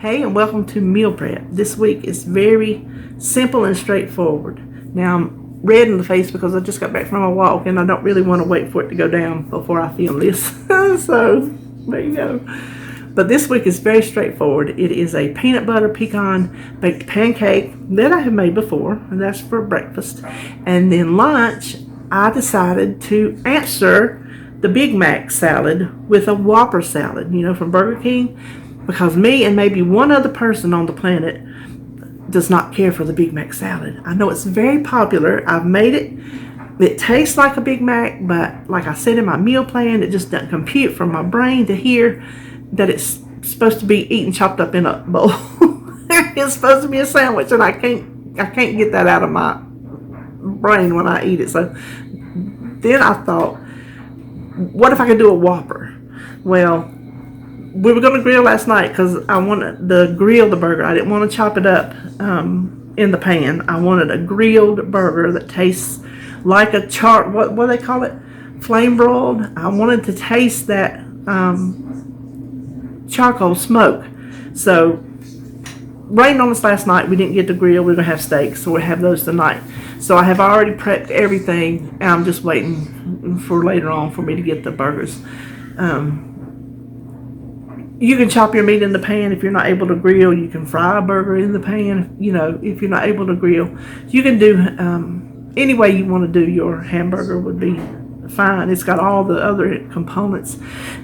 Hey, and welcome to Meal Prep. This week is very simple and straightforward. Now, I'm red in the face because I just got back from a walk and I don't really want to wait for it to go down before I film this. So, there you go. But this week is very straightforward. It is a peanut butter pecan baked pancake that I have made before, and that's for breakfast. And then lunch, I decided to answer the Big Mac salad with a Whopper salad, from Burger King. Because me and maybe one other person on the planet does not care for the Big Mac salad. I know it's very popular. I've made it. It tastes like a Big Mac, but like I said in my meal plan, it just doesn't compute for my brain to hear that it's supposed to be eaten chopped up in a bowl. It's supposed to be a sandwich, and I can't get that out of my brain when I eat it. So then I thought, what if I could do a Whopper? Well, we were going to grill last night because I wanted to grill the burger. I didn't want to chop it up in the pan. I wanted a grilled burger that tastes like a what do they call it? Flame broiled. I wanted to taste that charcoal smoke. So, rained on us last night. We didn't get to grill. We're going to have steak, so we'll have those tonight. So I have already prepped everything, and I'm just waiting for later on for me to get the burgers. You can chop your meat in the pan if you're not able to grill. You can fry a burger in the pan, if you're not able to grill. You can do any way you want to do your hamburger would be fine. It's got all the other components.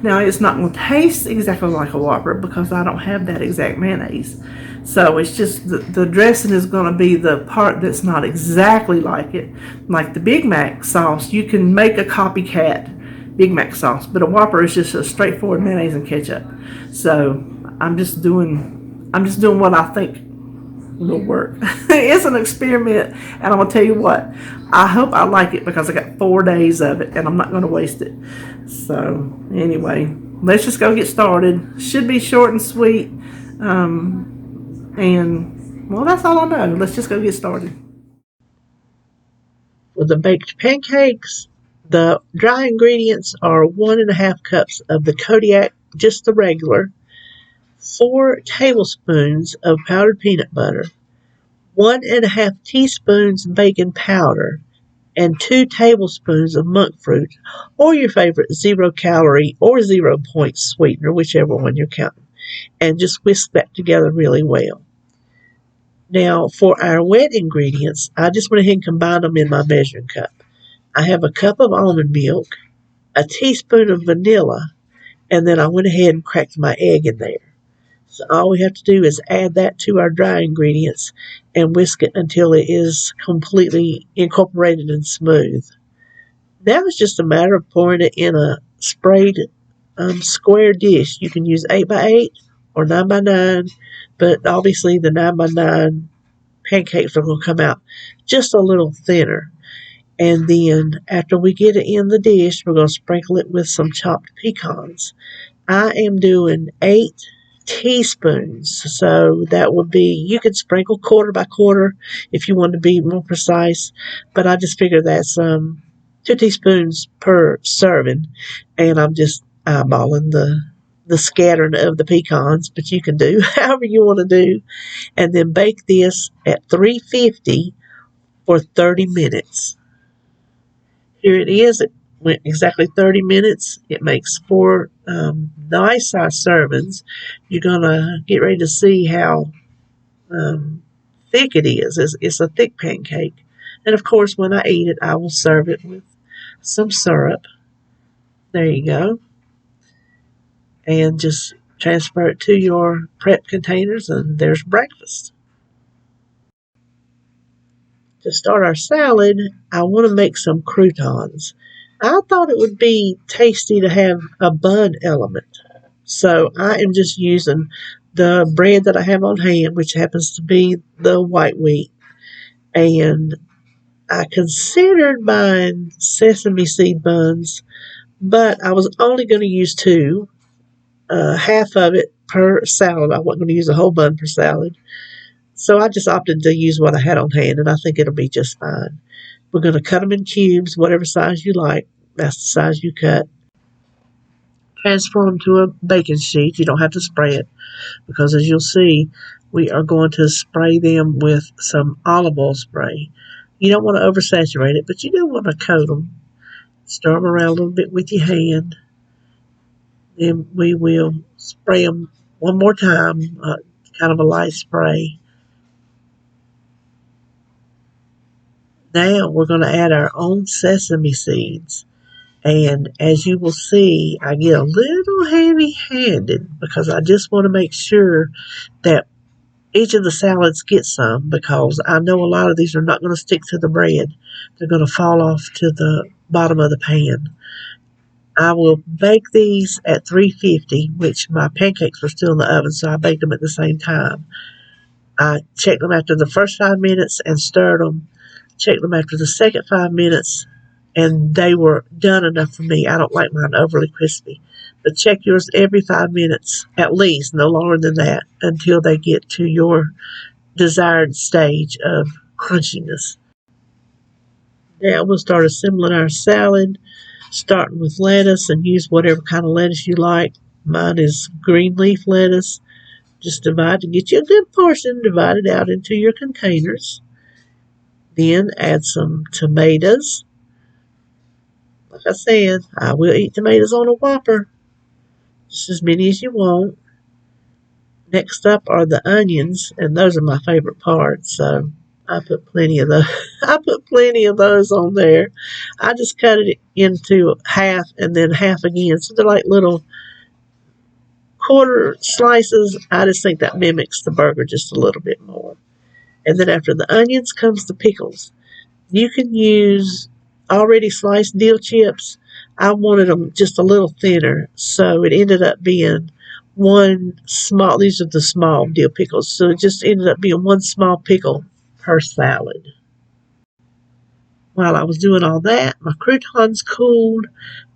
Now, it's not going to taste exactly like a Whopper because I don't have that exact mayonnaise. So it's just the dressing is going to be the part that's not exactly like it. Like the Big Mac sauce, you can make a copycat Big Mac sauce, but a Whopper is just a straightforward mayonnaise and ketchup. So I'm just doing what I think will work. It's an experiment, and I'm gonna tell you what, I hope I like it because I got 4 days of it and I'm not gonna waste it. So anyway, let's just go get started. Should be short and sweet, and well, that's all I know. Let's just go get started. For the baked pancakes, the dry ingredients are 1.5 cups of the Kodiak, just the regular, 4 tablespoons of powdered peanut butter, 1.5 teaspoons bacon powder, and 2 tablespoons of monk fruit, or your favorite 0-calorie or 0-point sweetener, whichever one you're counting, and just whisk that together really well. Now, for our wet ingredients, I just went ahead and combined them in my measuring cup. I have a cup of almond milk, a teaspoon of vanilla, and then I went ahead and cracked my egg in there. So all we have to do is add that to our dry ingredients and whisk it until it is completely incorporated and smooth. Now it's just a matter of pouring it in a sprayed square dish. You can use 8x8 or 9x9, but obviously the 9x9 pancakes are going to come out just a little thinner. And then after we get it in the dish, we're going to sprinkle it with some chopped pecans. I am doing 8 teaspoons. So that would be, you could sprinkle quarter by quarter if you want to be more precise. But I just figure that's 2 teaspoons per serving. And I'm just eyeballing the scattering of the pecans. But you can do however you want to do. And then bake this at 350 for 30 minutes. Here it is. It went exactly 30 minutes. It makes 4 nice size servings. You're going to get ready to see how thick it is. It's a thick pancake. And of course, when I eat it, I will serve it with some syrup. There you go. And just transfer it to your prep containers, and there's breakfast. To start our salad, I want to make some croutons. I thought it would be tasty to have a bun element. So I am just using the bread that I have on hand, which happens to be the white wheat. And I considered buying sesame seed buns, but I was only going to use 2, half of it per salad. I wasn't going to use a whole bun per salad. So I just opted to use what I had on hand, and I think it'll be just fine. We're going to cut them in cubes, whatever size you like. That's the size you cut. transfer them to a baking sheet. You don't have to spray it because, as you'll see, we are going to spray them with some olive oil spray. You don't want to oversaturate it, but you do want to coat them. Stir them around a little bit with your hand. Then we will spray them one more time, kind of a light spray. Now we're going to add our own sesame seeds. And as you will see, I get a little heavy-handed because I just want to make sure that each of the salads get some, because I know a lot of these are not going to stick to the bread. They're going to fall off to the bottom of the pan. I will bake these at 350, which my pancakes were still in the oven, so I baked them at the same time. I checked them after the first 5 minutes and stirred them. Checked them after the second 5 minutes, and they were done enough for me. I don't like mine overly crispy. But check yours every 5 minutes, at least, no longer than that, until they get to your desired stage of crunchiness. Now we'll start assembling our salad, starting with lettuce, and use whatever kind of lettuce you like. Mine is green leaf lettuce. Just divide to get you a good portion, divide it out into your containers. Then add some tomatoes. Like I said, I will eat tomatoes on a Whopper, just as many as you want. Next up are the onions, and those are my favorite parts, so I put plenty of those. I put plenty of those on there. I just cut it into half and then half again, so they're like little quarter slices. I just think that mimics the burger just a little bit more. And then after the onions comes the pickles. You can use already sliced dill chips. I wanted them just a little thinner, so it ended up being one small, these are the small dill pickles, so it just ended up being one small pickle per salad. While I was doing all that, my croutons cooled.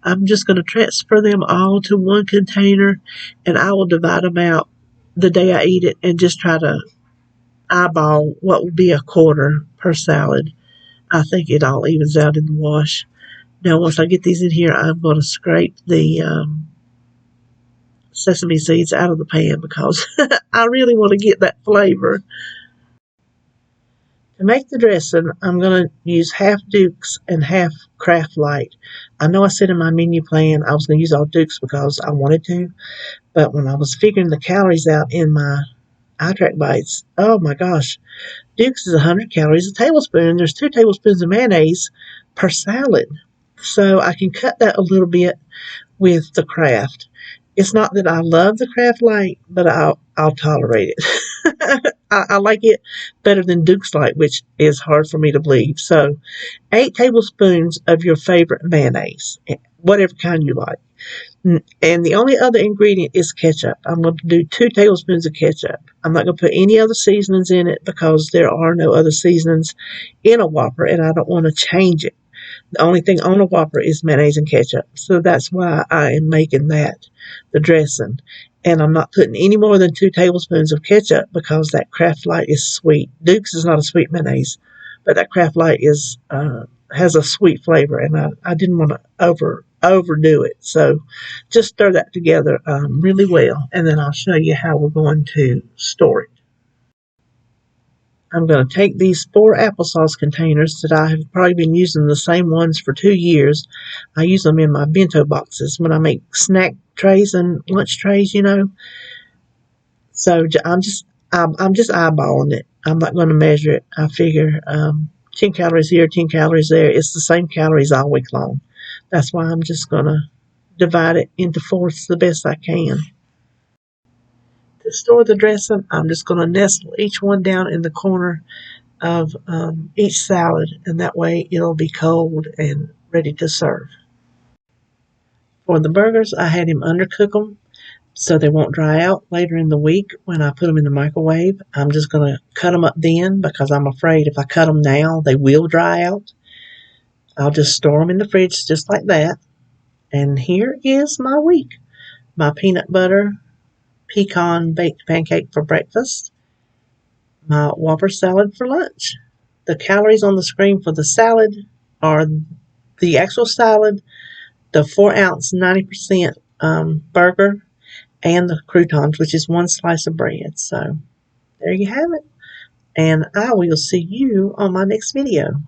I'm just going to transfer them all to one container, and I will divide them out the day I eat it and just try to eyeball what would be a quarter per salad. I think it all evens out in the wash. Now, once I get these in here, I'm going to scrape the sesame seeds out of the pan because I really want to get that flavor. To make the dressing, I'm going to use half Duke's and half Kraft Light. I know I said in my menu plan I was going to use all Duke's because I wanted to, but when I was figuring the calories out in my iTrack bites, oh my gosh, Duke's is 100 calories a tablespoon. There's 2 tablespoons of mayonnaise per salad. So I can cut that a little bit with the Kraft. It's not that I love the Kraft Light, but I'll tolerate it. I like it better than Duke's Light, which is hard for me to believe. So 8 tablespoons of your favorite mayonnaise, whatever kind you like. And the only other ingredient is ketchup. I'm going to do 2 tablespoons of ketchup. I'm not going to put any other seasonings in it because there are no other seasonings in a Whopper, and I don't want to change it. The only thing on a Whopper is mayonnaise and ketchup. So that's why I am making that the dressing. And I'm not putting any more than 2 tablespoons of ketchup because that Kraft Light is sweet. Duke's is not a sweet mayonnaise, but that Kraft Light has a sweet flavor, and I didn't want to overdo it. So just stir that together really well, and then I'll show you how we're going to store it. I'm going to take these 4 applesauce containers that I have probably been using the same ones for 2 years. I use them in my bento boxes when I make snack trays and lunch trays, you know. So I'm just eyeballing it. I'm not going to measure it. I figure 10 calories here, 10 calories there. It's the same calories all week long. That's why I'm just going to divide it into fourths the best I can. To store the dressing, I'm just going to nestle each one down in the corner of each salad, and that way it'll be cold and ready to serve. For the burgers, I had him undercook them so they won't dry out later in the week when I put them in the microwave. I'm just going to cut them up then because I'm afraid if I cut them now, they will dry out. I'll just store them in the fridge just like that. And here is my week. My peanut butter pecan baked pancake for breakfast. My Whopper salad for lunch. The calories on the screen for the salad are the actual salad, the 4-ounce 90% burger and the croutons, which is one slice of bread. So there you have it. And I will see you on my next video.